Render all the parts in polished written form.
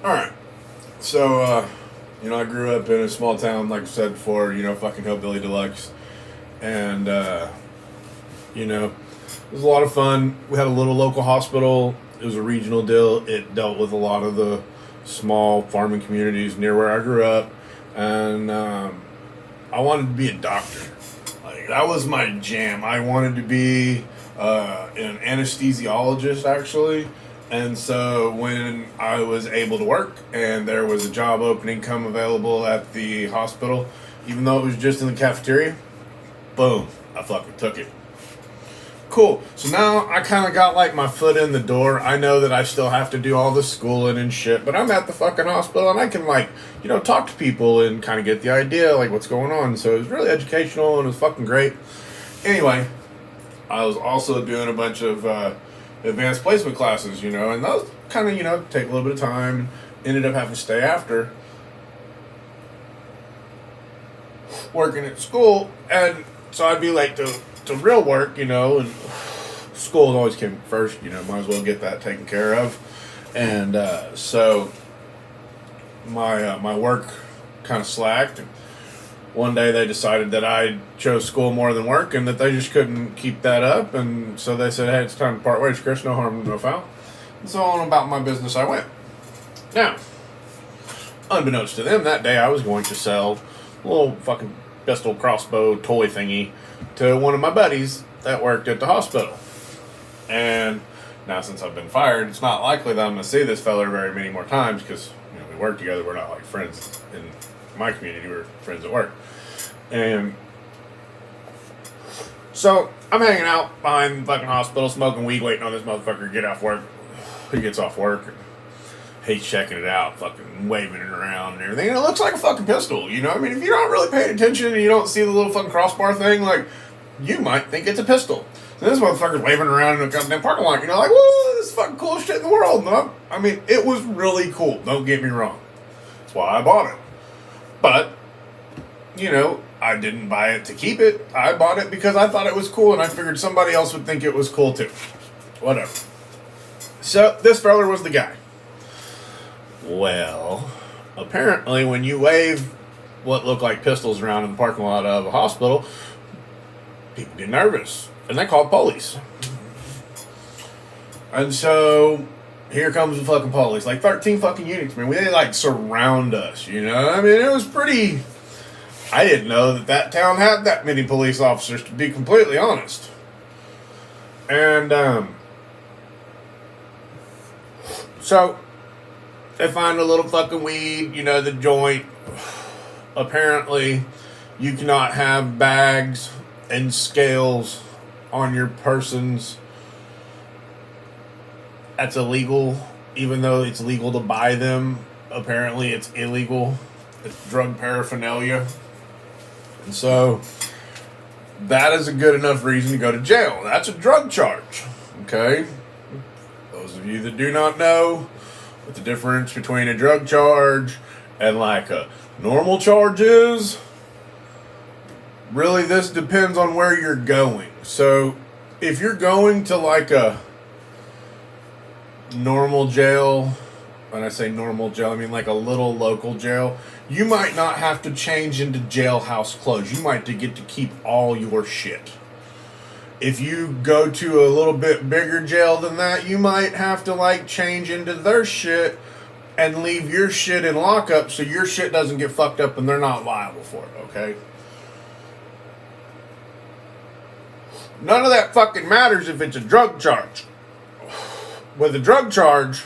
Alright. So, I grew up in a small town, like I said before, fucking Hillbilly Deluxe. And, it was a lot of fun. We had a little local hospital. It was a regional deal. It dealt with a lot of the small farming communities near where I grew up. And I wanted to be a doctor. Like, that was my jam. I wanted to be an anesthesiologist, actually. And so when I was able to work and there was a job opening come available at the hospital, even though it was just in the cafeteria, boom, I fucking took it. Cool. So now I kind of got like my foot in the door. I know that I still have to do all the schooling and shit, but I'm at the fucking hospital and I can talk to people and kind of get the idea like what's going on. So it was really educational and it was fucking great. Anyway, I was also doing a bunch of advanced placement classes, and those kind of, take a little bit of time. Ended up having to stay after working at school, and so I'd be late to real work, and school always came first, might as well get that taken care of. And so my work kind of slacked. And one day they decided that I chose school more than work and that they just couldn't keep that up. And so they said, hey, it's time to part ways, Chris, no harm, no foul. And so on about my business I went. Now, unbeknownst to them, that day I was going to sell a little fucking pistol crossbow toy thingy to one of my buddies that worked at the hospital. And now since I've been fired, it's not likely that I'm going to see this fella very many more times because we work together. We're not like friends in my community. We're friends at work. And so I'm hanging out behind the fucking hospital, smoking weed, waiting on this motherfucker to get off work. He gets off work and he's checking it out, fucking waving it around and everything. And it looks like a fucking pistol, if you're not really paying attention and you don't see the little fucking crossbar thing, like, you might think it's a pistol. So this motherfucker's waving around in a goddamn parking lot, like, whoa, this is fucking coolest shit in the world. And it was really cool, don't get me wrong. That's why I bought it. But, I didn't buy it to keep it. I bought it because I thought it was cool and I figured somebody else would think it was cool too. Whatever. So, this fella was the guy. Well, apparently when you wave what look like pistols around in the parking lot of a hospital, people get nervous and they call police. And so here comes the fucking police, like 13 fucking units, man. They surround us, it was pretty. I didn't know that town had that many police officers, to be completely honest. And so they find a little fucking weed, the joint. Apparently, you cannot have bags and scales on your persons. That's illegal, even though it's legal to buy them. Apparently, it's illegal. It's drug paraphernalia. And so, that is a good enough reason to go to jail. That's a drug charge, okay? Those of you that do not know what the difference between a drug charge and a normal charge is, really this depends on where you're going. So, if you're going to a normal jail, when I say normal jail, I mean a little local jail, you might not have to change into jailhouse clothes. You might get to keep all your shit. If you go to a little bit bigger jail than that, you might have to change into their shit and leave your shit in lockup so your shit doesn't get fucked up and they're not liable for it, okay? None of that fucking matters if it's a drug charge. With a drug charge,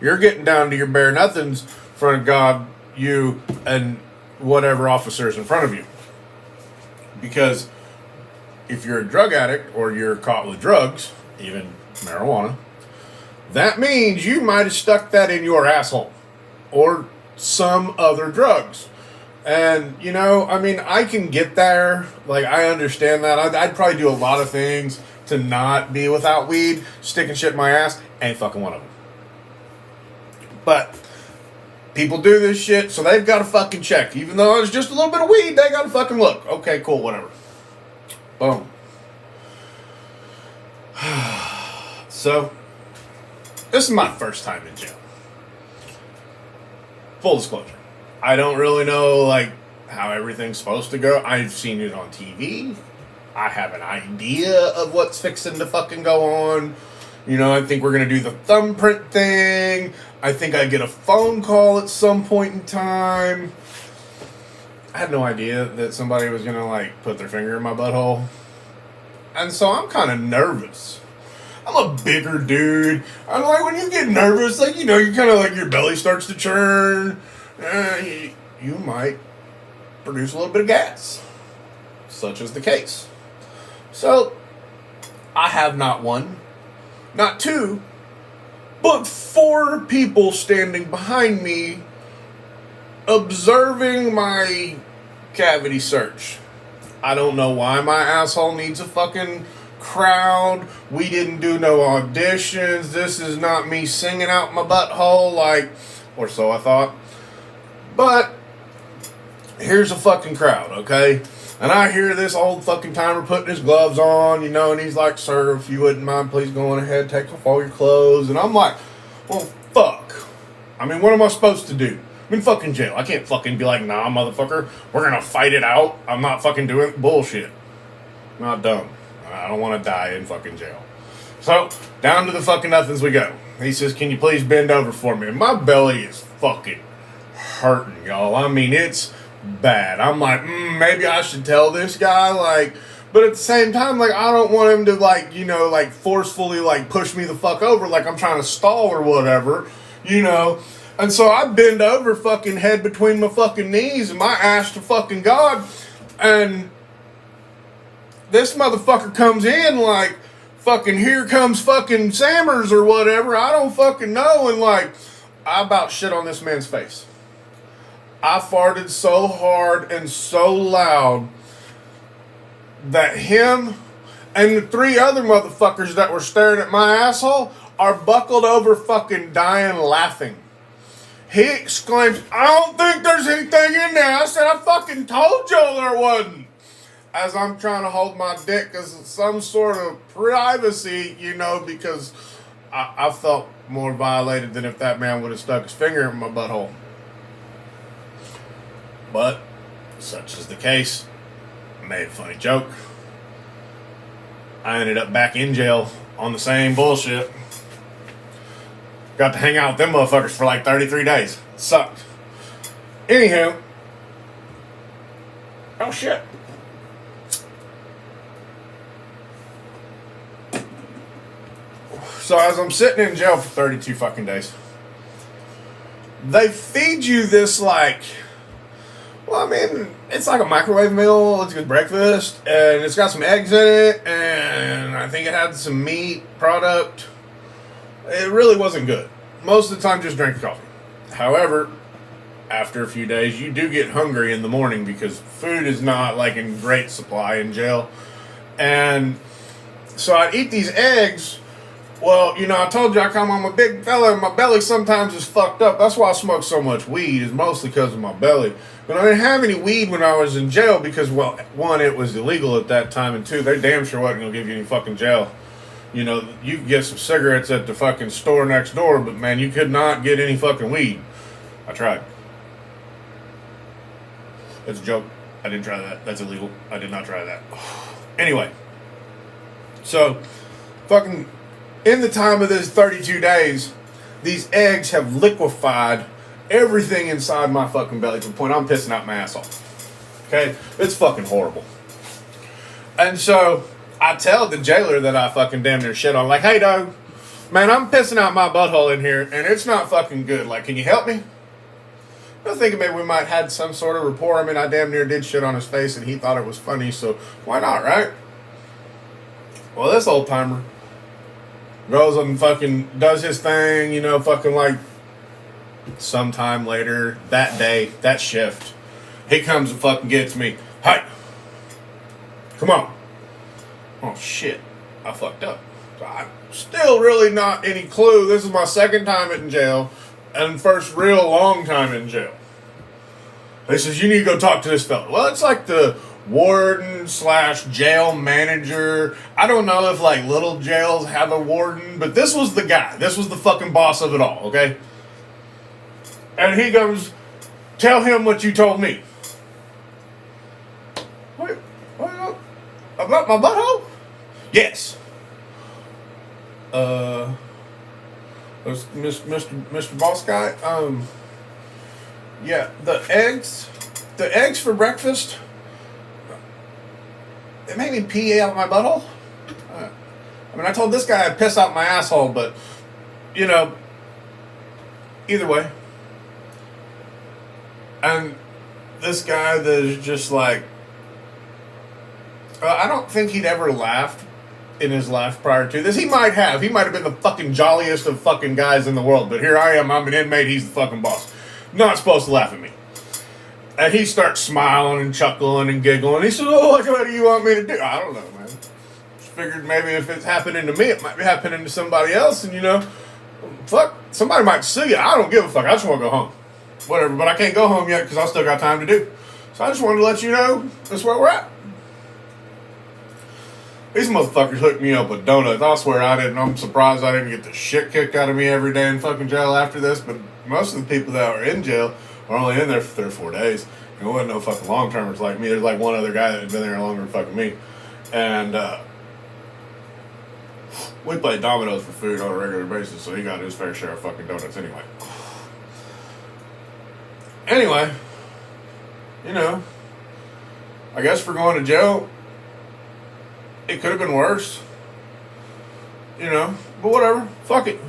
you're getting down to your bare nothings in front of God, you, and whatever officers in front of you. Because if you're a drug addict or you're caught with drugs, even marijuana, that means you might have stuck that in your asshole or some other drugs. And, I can get there. I understand that. I'd probably do a lot of things to not be without weed. Sticking shit in my ass ain't fucking one of them. But people do this shit, so they've got to fucking check. Even though it's just a little bit of weed, they got to fucking look. Okay, cool, whatever. Boom. So, this is my first time in jail. full disclosure, I don't really know like how everything's supposed to go. I've seen it on TV. I have an idea of what's fixing to fucking go on. You know, I think we're gonna do the thumbprint thing. I think I get a phone call at some point in time. I had no idea that somebody was gonna like put their finger in my butthole. And so I'm kind of nervous. I'm a bigger dude. I'm like, when you get nervous, like, you know, you kind of like your belly starts to churn. You might produce a little bit of gas. Such is the case. So, I have not one, not two, but 4 people standing behind me observing my cavity search. I don't know why my asshole needs a fucking crowd. We didn't do no auditions. This is not me singing out my butthole, like, or so I thought. But here's a fucking crowd, okay? And I hear this old fucking timer putting his gloves on, you know, and he's like, sir, if you wouldn't mind, please go on ahead, take off all your clothes. And I'm like, well, fuck. I mean, what am I supposed to do? I'm in fucking jail. I can't fucking be like, nah, motherfucker, we're gonna fight it out. I'm not fucking doing bullshit. I'm not dumb. I don't want to die in fucking jail. So, down to the fucking nothings we go. He says, can you please bend over for me? And my belly is fucking hurting, y'all. I mean, it's bad. I'm like, maybe I should tell this guy, like, but at the same time, like, I don't want him to, like, you know, like, forcefully, like, push me the fuck over, like I'm trying to stall or whatever, you know. And so I bend over, fucking head between my fucking knees and my ass to fucking God, and this motherfucker comes in like, fucking here comes fucking Sammers or whatever, I don't fucking know, and like, I about shit on this man's face. I farted so hard and so loud that him and the 3 other motherfuckers that were staring at my asshole are buckled over fucking dying laughing. He exclaims, I don't think there's anything in there. I said, I fucking told y'all there wasn't. As I'm trying to hold my dick as some sort of privacy, you know, because I felt more violated than if that man would have stuck his finger in my butthole. But, such is the case. I made a funny joke. I ended up back in jail on the same bullshit. Got to hang out with them motherfuckers for like 33 days. It sucked. Anywho. Oh shit. So as I'm sitting in jail for 32 fucking days, they feed you this like, well, I mean, it's like a microwave meal. It's a good breakfast, and it's got some eggs in it, and I think it had some meat product. It really wasn't good. Most of the time, just drink coffee. However, after a few days, you do get hungry in the morning because food is not like in great supply in jail. And so I'd eat these eggs. Well, you know, I told you I'm a big fella and my belly sometimes is fucked up. That's why I smoke so much weed, is mostly because of my belly. But I didn't have any weed when I was in jail because, well, 1, it was illegal at that time, and 2, they damn sure wasn't going to give you any fucking jail. You know, you could get some cigarettes at the fucking store next door, but man, you could not get any fucking weed. I tried. That's a joke. I didn't try that. That's illegal. I did not try that. Anyway. So, fucking, in the time of this 32 days, these eggs have liquefied everything inside my fucking belly to the point I'm pissing out my asshole. Okay? It's fucking horrible. And so, I tell the jailer that I fucking damn near shit on, like, hey, dog, man, I'm pissing out my butthole in here, and it's not fucking good. Like, can you help me? I'm thinking maybe we might had some sort of rapport. I mean, I damn near did shit on his face, and he thought it was funny, so why not, right? Well, this old timer goes and fucking does his thing, you know, fucking like sometime later, that day, that shift, he comes and fucking gets me. Hey, come on. Oh, shit. I fucked up. I'm still really not any clue. This is my second time in jail and first real long time in jail. He says, you need to go talk to this fella. Well, it's like the warden / jail manager. I don't know if like little jails have a warden, but this was the guy. This was the fucking boss of it all, okay? And he goes, tell him what you told me. Wait, about my butthole? Yes. Mr. Boss Guy, yeah, the eggs for breakfast, it made me pee out my butthole. I mean, I told this guy I'd piss out my asshole, but, you know, either way. And this guy that is just like, I don't think he'd ever laughed in his life prior to this. He might have. He might have been the fucking jolliest of fucking guys in the world. But here I am. I'm an inmate. He's the fucking boss. Not supposed to laugh at me. And he starts smiling and chuckling and giggling. He said, oh, what do you want me to do? I don't know, man. Just figured maybe if it's happening to me, it might be happening to somebody else. And, you know, fuck, somebody might sue you. I don't give a fuck. I just want to go home. Whatever. But I can't go home yet because I still got time to do. So I just wanted to let you know that's where we're at. These motherfuckers hooked me up with donuts. I swear I didn't. I'm surprised I didn't get the shit kicked out of me every day in fucking jail after this. But most of the people that are in jail are only in there for 3 or 4 days. There wasn't no fucking long-termers like me. There's like one other guy that had been there longer than fucking me. And we play dominoes for food on a regular basis, so he got his fair share of fucking donuts anyway. Anyway, you know, I guess for going to jail, it could have been worse. You know, but whatever. Fuck it.